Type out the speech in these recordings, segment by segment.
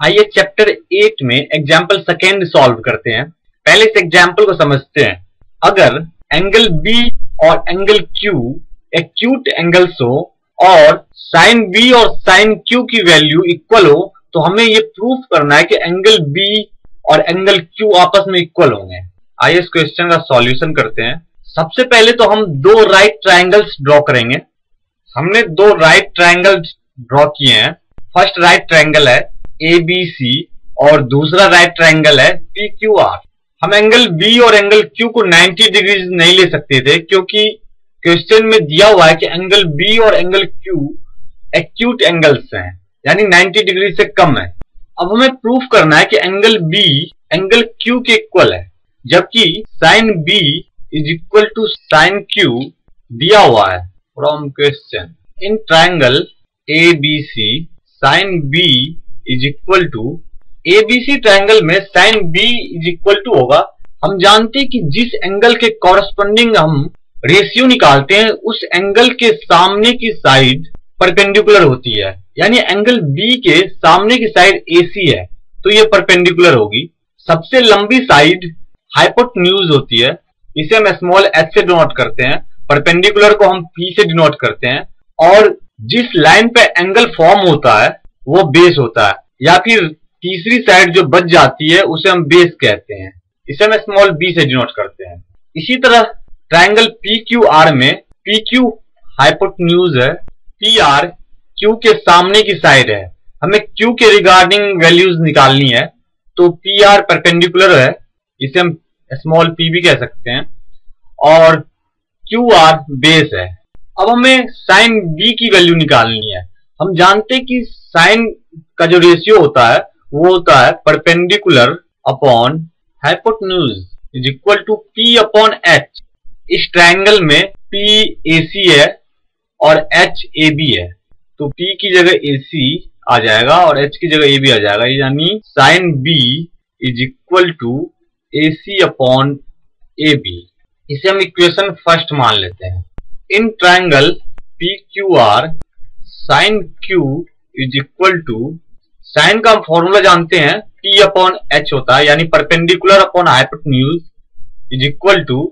आइए चैप्टर 8 में example second solve करते हैं। पहले इस एग्जाम्पल को समझते हैं। अगर एंगल B और एंगल Q एक्यूट एंगल्स हो और साइन B और साइन Q की वैल्यू इक्वल हो तो हमें ये प्रूफ करना है कि एंगल B और एंगल Q आपस में इक्वल होंगे। आइए इस क्वेश्चन का सॉल्यूशन करते हैं। सबसे पहले तो हम दो राइट ट्राइंगल्स ड्रॉ करेंगे। हमने दो राइट ट्राइंगल्स ड्रॉ किए हैं। फर्स्ट राइट ट्राइंगल है ABC और दूसरा राइट ट्राइंगल है PQR। हम एंगल B और एंगल Q को 90 डिग्री नहीं ले सकते थे क्योंकि क्वेश्चन में दिया हुआ है कि एंगल B और एंगल Q एक्यूट एंगल्स हैं, यानी 90 डिग्री से कम है। अब हमें प्रूफ करना है कि एंगल B एंगल Q के इक्वल है, जबकि sine B is equal to sine Q दिया हुआ है from question. In triangle ABC sine B is equal to ABC triangle में sine B is equal to होगा। हम जानते हैं कि जिस एंगल के कॉरस्पॉन्डिंग हम रेशियो निकालते हैं उस एंगल के सामने की साइड परपेंडिकुलर होती है, यानी एंगल B के सामने की साइड AC है तो ये परपेंडिकुलर होगी। सबसे लंबी साइड हाइपोटेन्यूज होती है, इसे हम स्मॉल h से डिनोट करते हैं। परपेंडिकुलर को हम P से डिनोट करते हैं और जिस लाइन पे एंगल फॉर्म होता है वो बेस होता है, या फिर तीसरी साइड जो बच जाती है उसे हम बेस कहते हैं, इसे हम स्मॉल b से डिनोट करते हैं। इसी तरह ट्राइंगल PQR में PQ हाइपोटेन्यूज है, PR Q के सामने की साइड है। हमें Q के रिगार्डिंग वैल्यूज निकालनी है तो PR परपेंडिकुलर है, इसे हम स्मॉल p भी कह सकते हैं, और QR बेस है। अब हमें साइन B की वैल्यू निकालनी है। हम जानते हैं कि साइन का जो रेशियो होता है वो होता है perpendicular upon hypotenuse is equal to P upon H। इस ट्राइंगल में P AC है और H AB है, तो P की जगह AC आ जाएगा और H की जगह AB आ जाएगा, यानी sine B is equal to AC upon AB। इसे हम इक्वेशन फर्स्ट मान लेते हैं। In triangle PQR sine Q is equal to, sine का हम फॉर्मूला जानते हैं P अपॉन H होता है, यानी perpendicular upon hypotenuse is equal to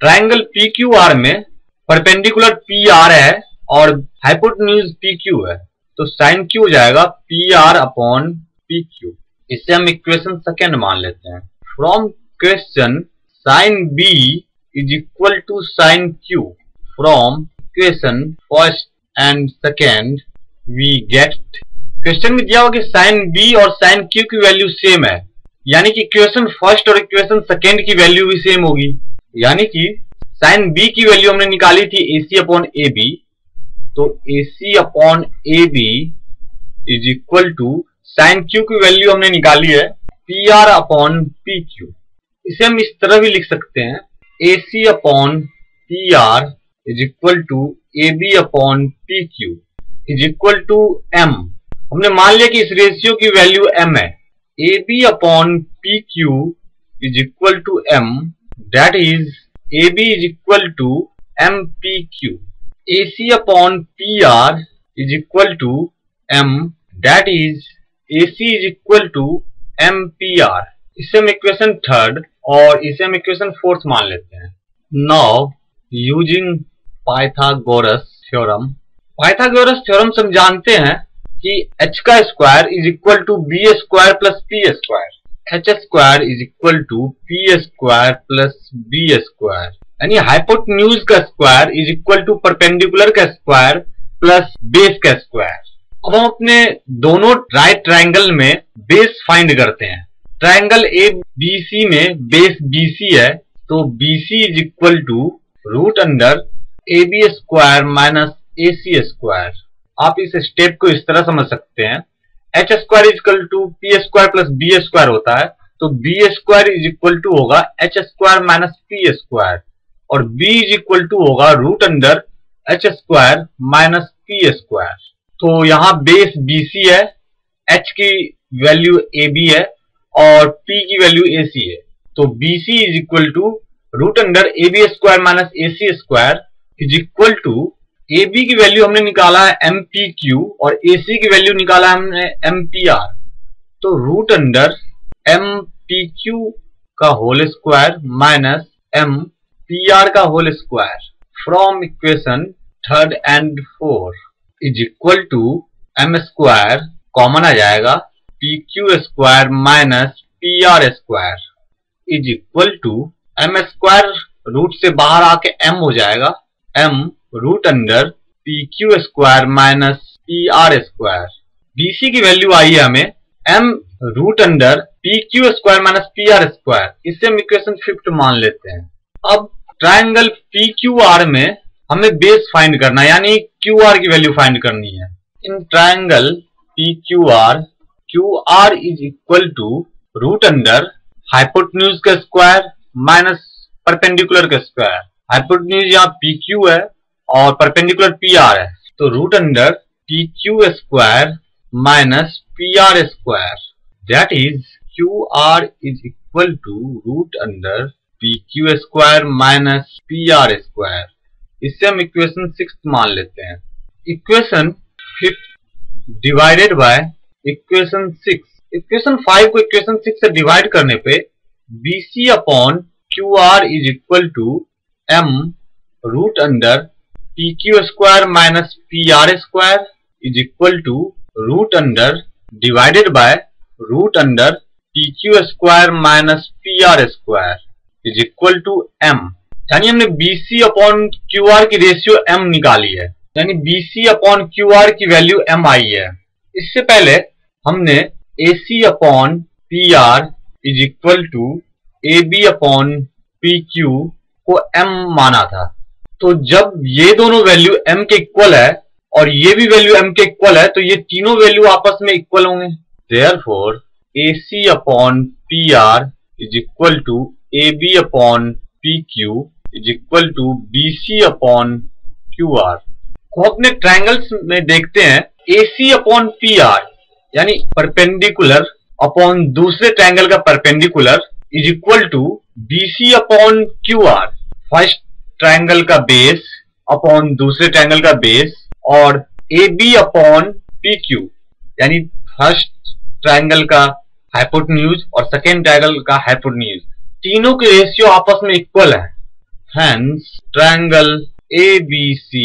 triangle PQR में परपेंडिकुलर PR है और हाइपोटेन्यूज PQ है, तो साइन Q हो जाएगा PR अपॉन PQ। इससे हम इक्वेशन सेकेंड मान लेते हैं। From question sine B is equal to sine Q, from equation first and second we get, question में दिया हुआ कि साइन B और साइन Q की वैल्यू सेम है, यानी कि इक्वेशन फर्स्ट और इक्वेशन सेकेंड की वैल्यू भी सेम होगी। यानी कि साइन B की वैल्यू हमने निकाली थी AC अपॉन AB, तो AC upon AB is equal to sine Q की वैल्यू हमने निकाली है PR अपॉन PQ। इसे हम इस तरह भी लिख सकते हैं AC upon PR is equal to AB upon PQ is equal to M। हमने मान लिया कि इस रेशियो की वैल्यू M है। AB upon PQ is equal to M, that is AB is equal to MPQ। AC upon PR is equal to M, that is AC is equal to MPR। इसे हम equation third और इसे हम equation fourth मान लेते हैं। Now using Pythagoras theorem, Pythagoras theorem से हम जानते हैं कि h का square is equal to b square plus p square, h square is equal to p square plus b square, यानी हाइपोटेन्यूज का square is equal to perpendicular का square plus base का स्क्वायर। अब हम अपने दोनों राइट ट्राइंगल में base find करते हैं। ट्राइंगल ABC में बेस BC है, तो BC is equal to root under AB square minus AC square. आप इस स्टेप को इस तरह समझ सकते हैं, h square is equal to P square plus B square होता है, तो B square is equal to होगा h square minus P square, और B इज इक्वल टू होगा root under h square minus P square. तो यहाँ base BC है, h की वैल्यू AB है और P की वैल्यू AC है, तो BC is equal to root under AB square minus AC square is equal to AB की वैल्यू हमने निकाला है MPQ और AC की वैल्यू निकाला है हमने MPR, तो root under M P Q का whole square minus M P R का whole square from equation 3rd and 4th is equal to M square common आ जाएगा P Q square minus P R square is equal to M square root से बाहर आके M हो जाएगा M root under P Q square minus P R square. BC की value आई है हमें M root under P Q square minus P R square, इससे हम इक्वेशन 5 मान लेते हैं। अब ट्राइंगल पी क्यू आर में हमें बेस फाइंड करना है, यानी क्यू आर की वैल्यू फाइंड करनी है। In triangle P Q R is equal to root under hypotenuse का स्क्वायर माइनस परपेंडिकुलर का स्क्वायर। हाइपोटेन्यूज यहाँ पी क्यू है और परपेंडिकुलर पी आर है, तो root under P Q square minus P R square, that is Q R is equal to root under P Q square minus P R square. इससे हम equation 6 मान लेते हैं। Equation 5 divided by equation 6। Equation 5 को equation 6 से divide करने पे BC upon Q R is equal to M root under P Q square minus P R square is equal to root under divided by root under P Q square minus P R square is equal to M. यानी हमने BC upon Q R की ratio m निकाली है, यानी BC upon Q R की value m आई है। इससे पहले हमने AC upon P R is equal to AB upon P Q को m माना था। तो जब ये दोनों वैल्यू m के इक्वल है और ये भी वैल्यू m के इक्वल है, तो ये तीनों वैल्यू आपस में इक्वल होंगे। Therefore AC upon P R is equal to AB upon P Q is equal to BC upon Q R. को अपने ट्राइंगल्स में देखते हैं, AC अपॉन पी आर यानी परपेंडिकुलर अपॉन दूसरे ट्राइंगल का perpendicular is equal to BC upon Q R, first triangle का base upon दूसरे ट्राइंगल का बेस, और AB अपॉन पी क्यू यानी फर्स्ट ट्राइंगल का हाइपोटेन्यूज और सेकेंड ट्राइंगल का हाइपोटेन्यूज, तीनों के रेशियो आपस में इक्वल है। Hence, triangle ABC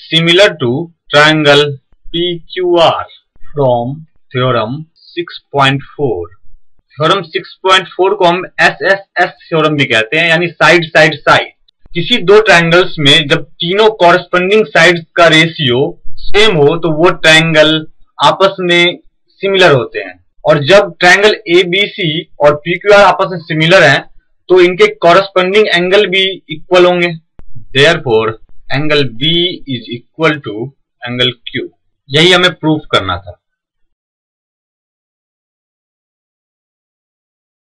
similar to triangle PQR from theorem 6.4। Theorem 6.4 को हम SSS थ्योरम भी कहते हैं, यानी साइड साइड साइड। किसी दो ट्राइंगल्स में जब तीनों कॉरस्पॉन्डिंग साइड्स का रेशियो सेम हो तो वो ट्राइंगल आपस में सिमिलर होते हैं, और जब ट्राइंगल ABC और PQR आपस में सिमिलर हैं तो इनके कॉरस्पॉन्डिंग एंगल भी इक्वल होंगे। Therefore angle B is equal to angle Q। यही हमें प्रूफ करना था।